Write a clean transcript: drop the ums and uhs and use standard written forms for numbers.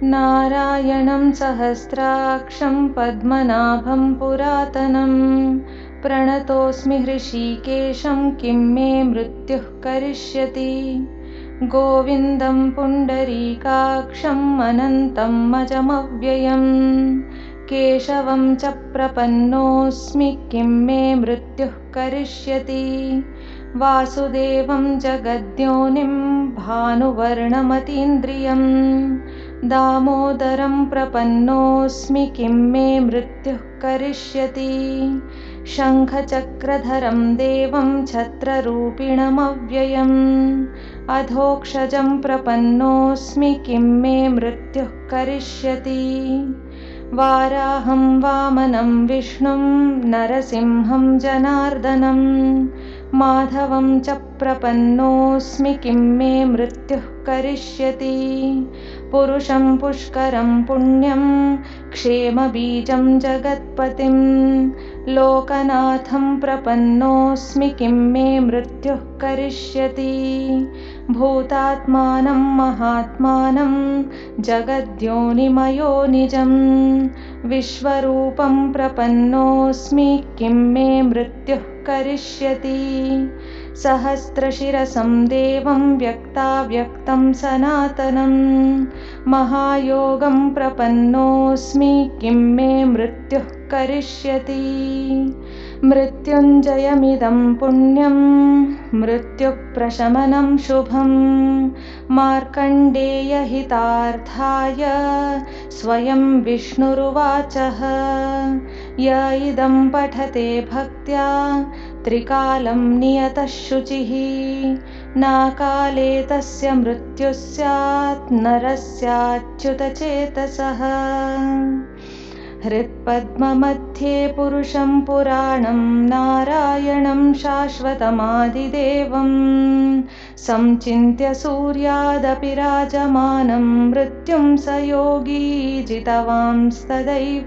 नारायणं सहस्राक्षं पद्मनाभं पुरातनं प्रणतोऽस्मि हृषीकेशं किं मे मृत्युः करिष्यति। गोविन्दं पुण्डरीकाक्षम् अनन्तम् अजमव्ययं केशवं च प्रपन्नोऽस्मि किं मे मृत्युः करिष्यति। वासुदेवं जगद्योनिं भानुवर्णमतीन्द्रियं दामोदरं प्रपन्नोऽस्मि किं मे मृत्युः करिष्यति। शङ्खचक्रधरं देवं छत्ररूपिणमव्ययम् अधोक्षजं प्रपन्नोऽस्मि किं मे मृत्युः करिष्यति। वाराहं वामनं विष्णुं नरसिंहं जनार्दनं माधवं च प्रपन्नोऽस्मि किं मे मृत्युः करिष्यति। पुरुषं पुष्करं पुण्यं क्षेमबीजं जगत्पतिं लोकनाथं प्रपन्नोऽस्मि किं मे मृत्युः करिष्यति। भूतात्मानं महात्मानं जगद्योनिमयोनिजं विश्वरूपं प्रपन्नोऽस्मि किं मे मृत्युः करिष्यति। सहस्रशिरसं देवं व्यक्ताव्यक्तं सनातनं महायोगं प्रपन्नोऽस्मि किं मे मृत्युः करिष्यति। मृत्युञ्जयमिदं पुण्यं मृत्युप्रशमनं शुभं मार्कण्डेयहितार्थाय स्वयं विष्णुरुवाचः। य इदं पठते भक्त्या त्रिकालं नियतः शुचिः नाकाले तस्य मृत्युः स्यात् नरस्याच्युतचेतसः। हृत्पद्ममध्ये पुरुषं पुराणं नारायणं शाश्वतमादिदेवं संचिन्त्य सूर्यादपि राजमानं मृत्युं स योगी जितवांस्तदैव।